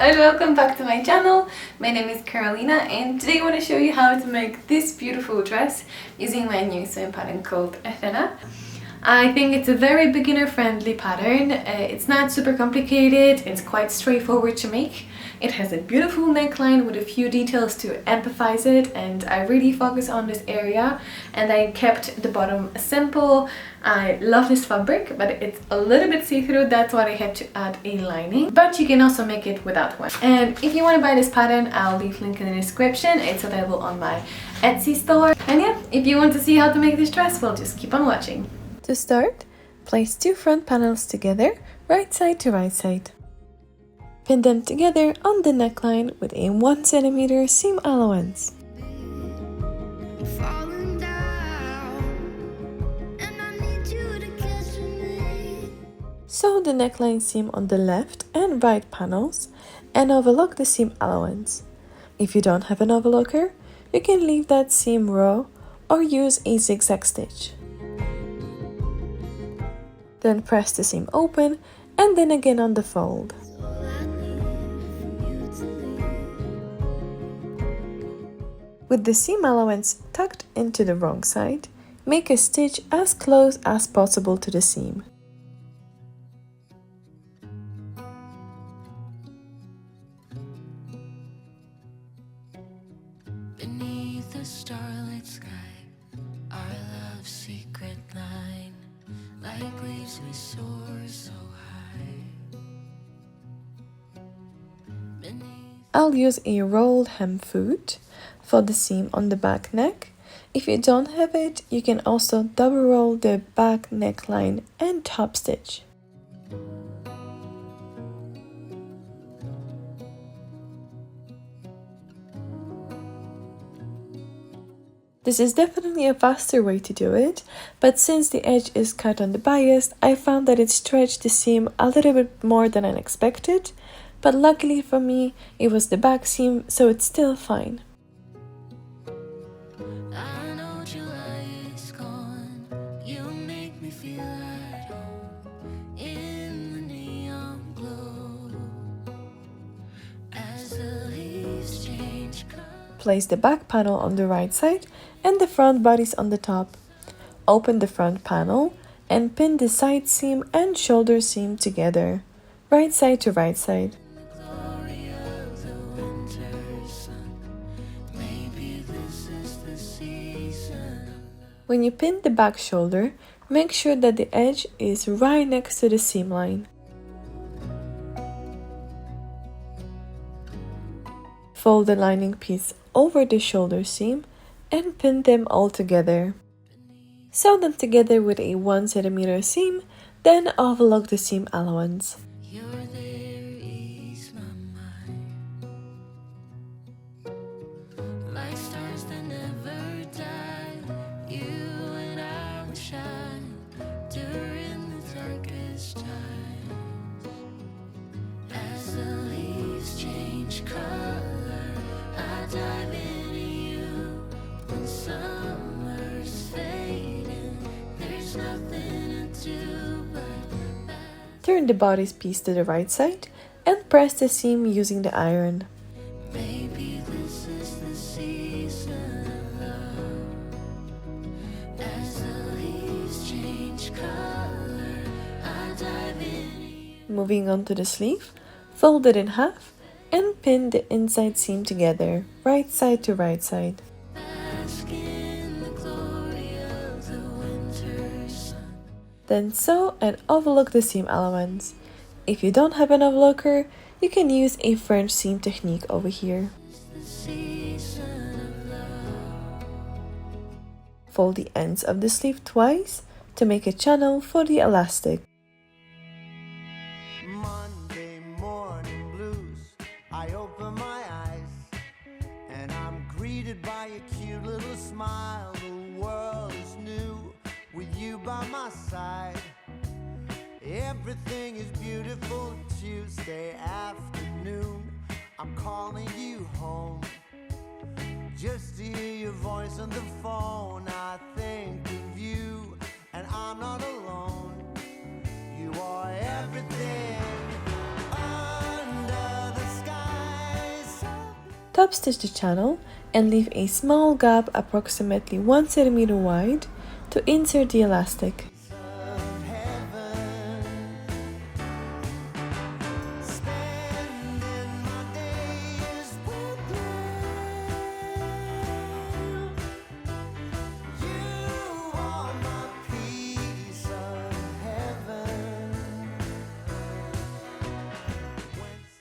and welcome back to my channel. My name is Carolina and today I want to show you how to make this beautiful dress using my new sewing pattern called Athena. I think it's a very beginner friendly pattern. It's not super complicated, it's quite straightforward to make. It has a beautiful neckline with a few details to emphasize it, and I really focus on this area, and I kept the bottom simple. I love this fabric, but it's a little bit see-through, that's why I had to add a lining, but you can also make it without one. And if you want to buy this pattern, I'll leave a link in the description. It's available on my Etsy store. And yeah, if you want to see how to make this dress, well, just keep on watching. To start, place two front panels together, right side to right side. Pin them together on the neckline with a 1 cm seam allowance. Sew the neckline seam on the left and right panels and overlock the seam allowance. If you don't have an overlocker, you can leave that seam raw or use a zigzag stitch. Then press the seam open and then again on the fold. With the seam allowance tucked into the wrong side, make a stitch as close as possible to the seam. Beneath the starlit sky, our love's secret line, like leaves we soar so high. I'll use a rolled hem foot for the seam on the back neck. If you don't have it, you can also double roll the back neckline and top stitch. This is definitely a faster way to do it, but since the edge is cut on the bias, I found that it stretched the seam a little bit more than I expected, but luckily for me, it was the back seam, so it's still fine. Place the back panel on the right side and the front bodice on the top. Open the front panel and pin the side seam and shoulder seam together, right side to right side. When you pin the back shoulder, make sure that the edge is right next to the seam line. Fold the lining piece over the shoulder seam and pin them all together. Sew them together with a 1 cm seam, then overlock the seam allowance. Turn the bodice piece to the right side and press the seam using the iron. Maybe this is the season of love. As the leaves change color, I dive in. Moving on to the sleeve, fold it in half and pin the inside seam together, right side to right side. Then sew and overlock the seam allowance. If you don't have an overlocker, you can use a French seam technique over here. Fold the ends of the sleeve twice to make a channel for the elastic. Monday morning blues, I open my eyes and I'm greeted by a cute little smile. The world is new with you by my side. Everything is beautiful. Tuesday afternoon, I'm calling you home just to hear your voice on the phone. I think of you and I'm not alone. You are everything under the sky. Top stitch the channel and leave a small gap approximately 1 cm wide to insert the elastic.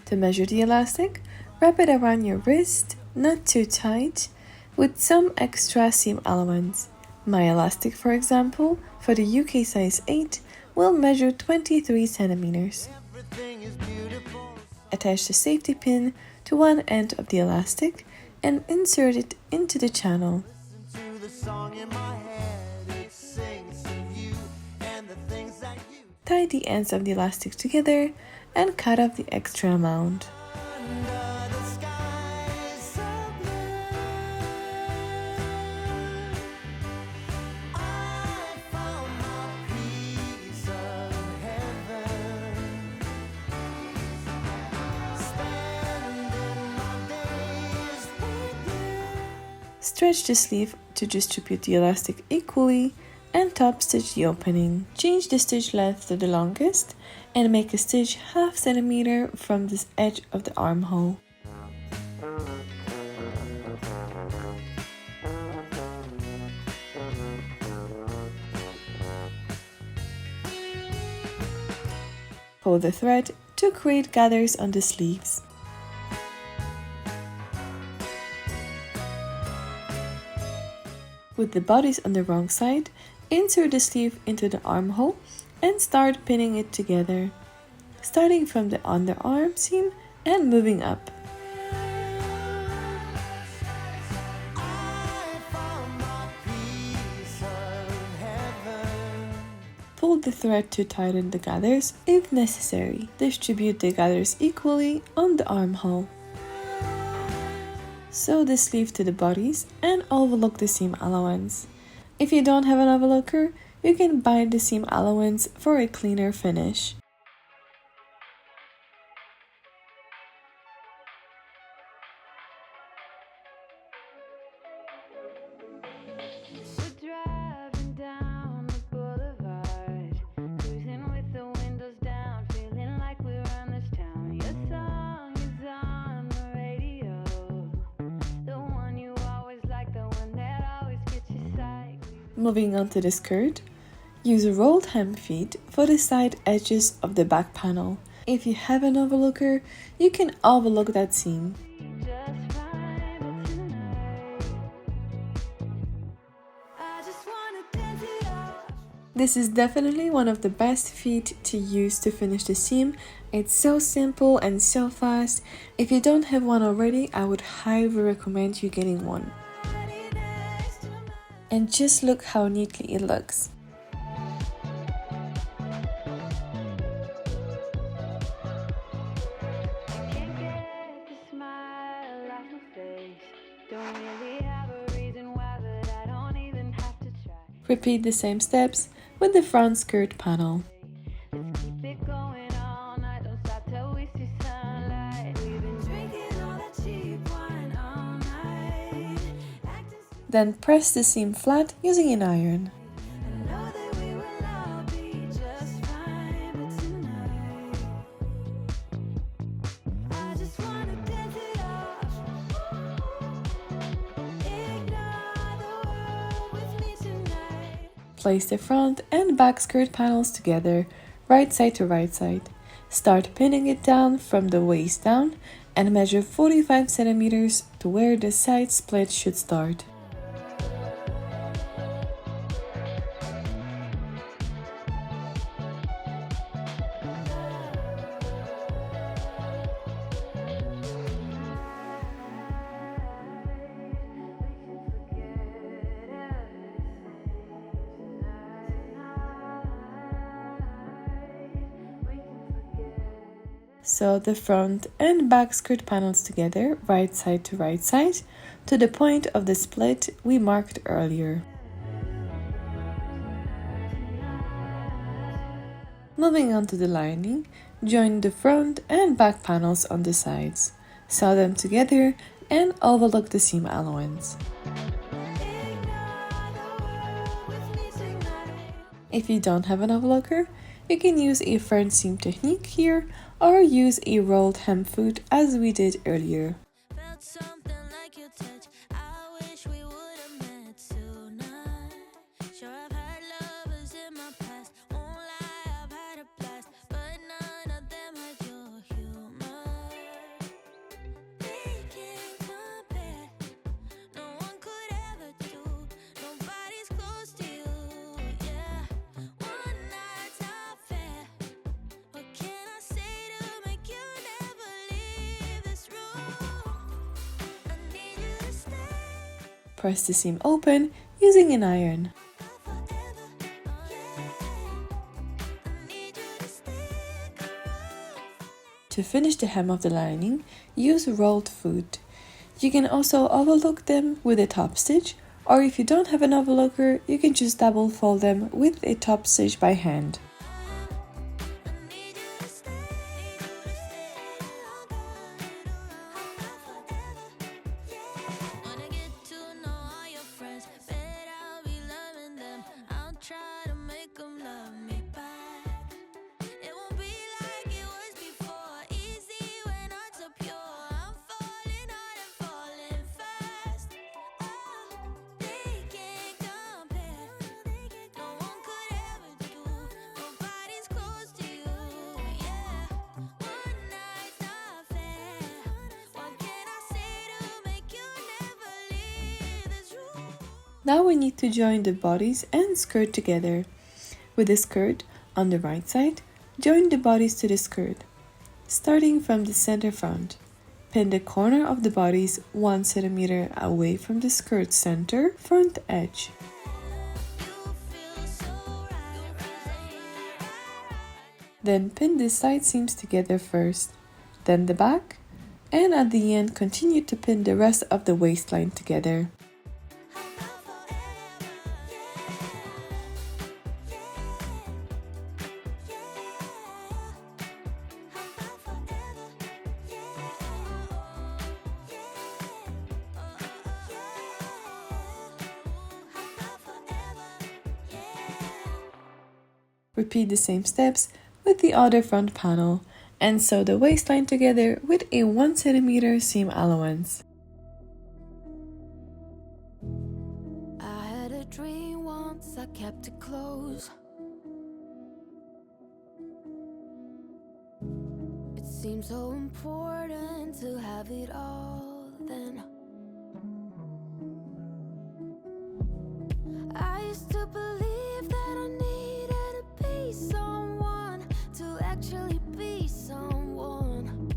To measure the elastic, wrap it around your wrist, not too tight, with some extra seam allowance. My elastic, for example, for the UK size 8, will measure 23 centimeters. Attach the safety pin to one end of the elastic and insert it into the channel. Tie the ends of the elastic together and cut off the extra amount. Stretch the sleeve to distribute the elastic equally and top stitch the opening. Change the stitch length to the longest and make a stitch half centimeter from this edge of the armhole. Pull the thread to create gathers on the sleeves. With the bodice on the wrong side, insert the sleeve into the armhole and start pinning it together, starting from the underarm seam and moving up. Pull the thread to tighten the gathers if necessary. Distribute the gathers equally on the armhole. Sew the sleeve to the bodice and overlock the seam allowance. If you don't have an overlocker, you can bind the seam allowance for a cleaner finish. Moving on to the skirt, use a rolled hem feed for the side edges of the back panel. If you have an overlocker, you can overlock that seam. This is definitely one of the best feet to use to finish the seam. It's so simple and so fast. If you don't have one already, I would highly recommend you getting one. And just look how neatly it looks. Repeat the same steps with the front skirt panel. Then press the seam flat using an iron. Place the front and back skirt panels together, right side to right side. Start pinning it down from the waist down and measure 45 centimeters to where the side split should start. Sew the front and back skirt panels together, right side to right side, to the point of the split we marked earlier. Moving on to the lining, join the front and back panels on the sides. Sew them together and overlook the seam allowance. If you don't have an overlocker, you can use a front seam technique here or use a rolled hem foot as we did earlier. Felt something like your touch. I wish we would have met tonight. Sure, I've had lovers in my past. Won't lie, I've had a blast, but none of them had your humor. They can't compare. No one could ever do. Nobody's close to you. Yeah, one night's not fair. What can I say to make you never leave this room? I need you to stay Press the seam open using an iron. forever. Yeah, I need you to stick around. To finish the hem of the lining, use rolled foot. You can also overlook them with a top stitch, or if you don't have an overlocker, you can just double fold them with a top stitch by hand. I need you to stay longer. Forever. Yeah. Wanna get to know all your friends. Bet I'll be loving them. I'll try to make them love me back. It won't be like it was before. Easy when hearts are pure. I'm falling hard and falling fast. Oh, they can't compare. No one could ever do. Nobody's close to you. Yeah, one night's not fair. What can I say to make you never leave this room? Now we need to join the bodice and skirt together. With the skirt on the right side, join the bodice to the skirt. Starting from the center front, pin the corner of the bodice 1 cm away from the skirt center front edge. You feel so right. Then pin the side seams together first, then the back, and at the end continue to pin the rest of the waistline together. Repeat the same steps with the other front panel and sew the waistline together with a 1 cm seam allowance. I had a dream once, I kept it close. It seemed so important to have it all then. I used to believe that I needed to be someone to actually be someone.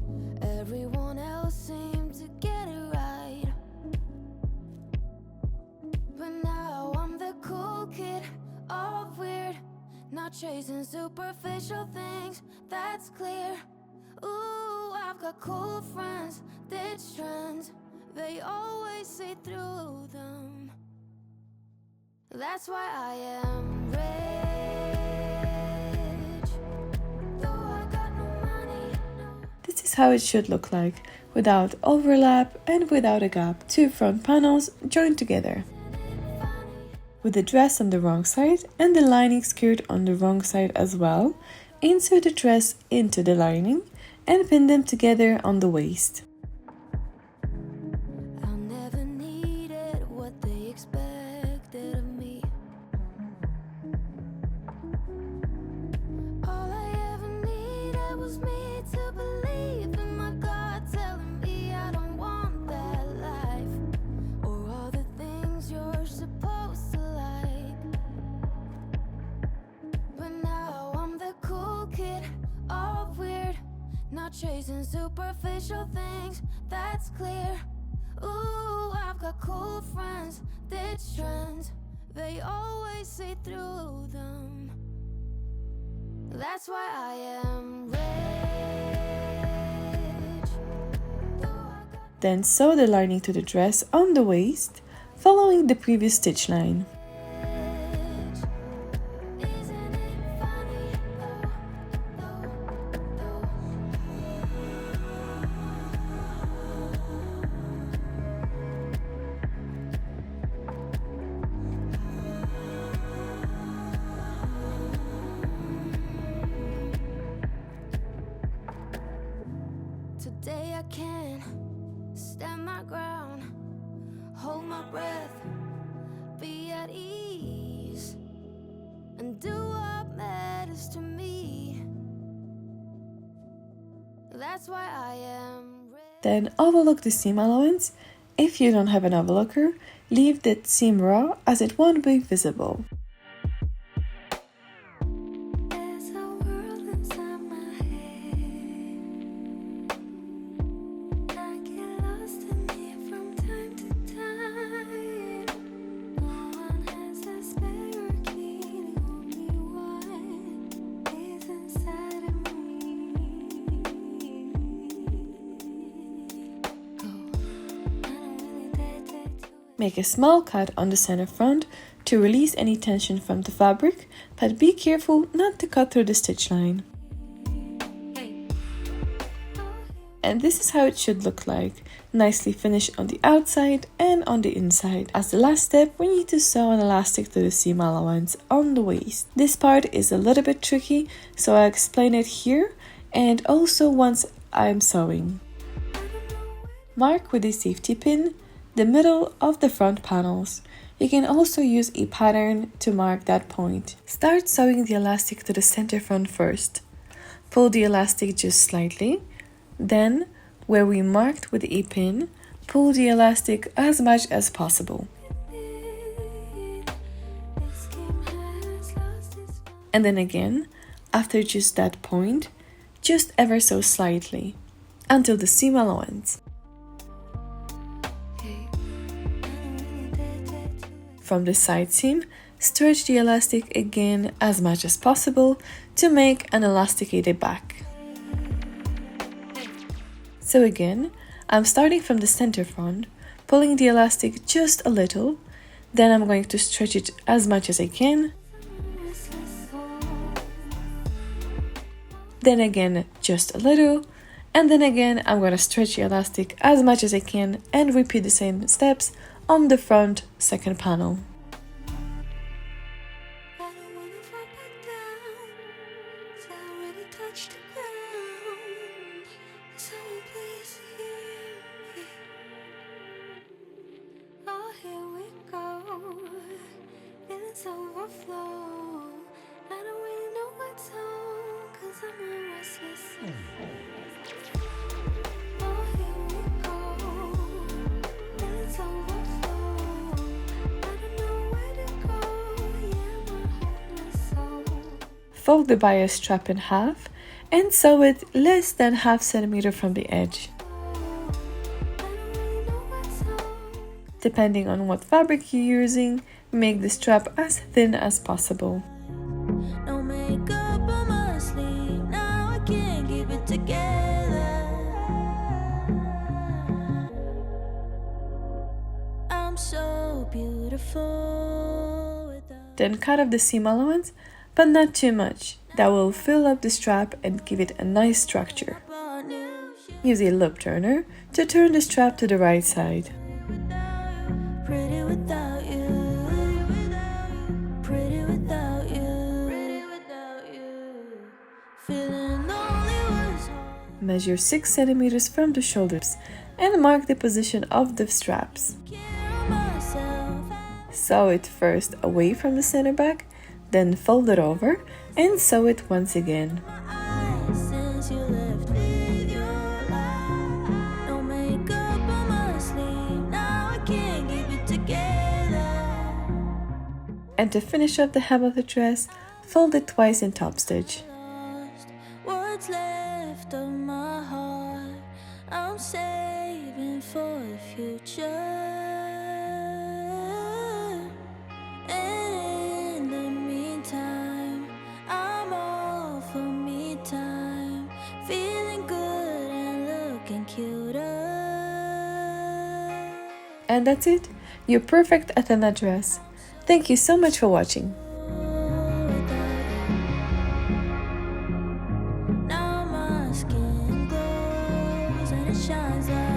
Everyone else seemed to get it right, but now I'm the cool kid, all weird, not chasing superficial things, that's clear. Ooh, I've got cool friends, ditch trends, they always see through them. That's why I am rich, though I got no money, no. This is how it should look like, without overlap and without a gap. Two front panels joined together. With the dress on the wrong side and the lining skirt on the wrong side as well, insert the dress into the lining and pin them together on the waist. I never needed what they expected of me. All I ever needed was me to believe in my God telling me I don't want that life, or all the things you're supposed to like. But now I'm the cool kid, all weird, not chasing superficial things, that's clear. Ooh, I've got cool friends, ditch trends, they always see through them. That's why I am rich, though I got Then sew the lining to the dress on the waist, following the previous stitch line. rich. Isn't it funny, though? matters to me. That's why I am ready. Then overlook the seam allowance. If you don't have an overlooker, leave that seam raw as it won't be visible. There's a world inside my head. I get lost in it from time to time. No one has a spare key, the only one is inside of me. Make a small cut on the center front to release any tension from the fabric, but be careful not to cut through the stitch line. And this is how it should look like, nicely finished on the outside and on the inside. As the last step, we need to sew an elastic to the seam allowance on the waist. This part is a little bit tricky, so I'll explain it here and also once I'm sewing. Mark with a safety pin the middle of the front panels. You can also use a pattern to mark that point. Start sewing the elastic to the center front first. Pull the elastic just slightly. Then, where we marked with a pin, pull the elastic as much as possible. And then again, after just that point, just ever so slightly, until the seam allowance. From the side seam, stretch the elastic again as much as possible to make an elasticated back. So again, I'm starting from the center front, pulling the elastic just a little, then I'm going to stretch it as much as I can, then again just a little, and then again I'm going to stretch the elastic as much as I can and repeat the same steps on the front second panel. Overflow. I don't really know what's on, 'cause I'm a restless soul. Oh, here we go. It's overflow. I don't know where to go. Yeah, my heartless soul. Fold the bias strap in half and sew it less than ½ centimeter from the edge. Depending on what fabric you're using, make the strap as thin as possible. No makeup on my sleeve, now I can't keep it together. I'm so beautiful without. Then cut off the seam allowance, but not too much. That will fill up the strap and give it a nice structure. Use a loop turner to turn the strap to the right side. Pretty without you, pretty without you, pretty without you. Feeling lonely was hard. Measure 6 centimeters from the shoulders and mark the position of the straps. Sew it first away from the center back, then fold it over and sew it once again. Since you left with your light, no makeup on my sleeve, now I can't keep it together. And to finish up the hem of the dress, fold it twice in top stitch. Lost what's left of my heart, I'm saving for the future. And in the meantime, I'm all for me time, feeling good and looking cuter. And that's it, your perfect Athena dress. Thank you so much for watching. Now my skin glows and it shines like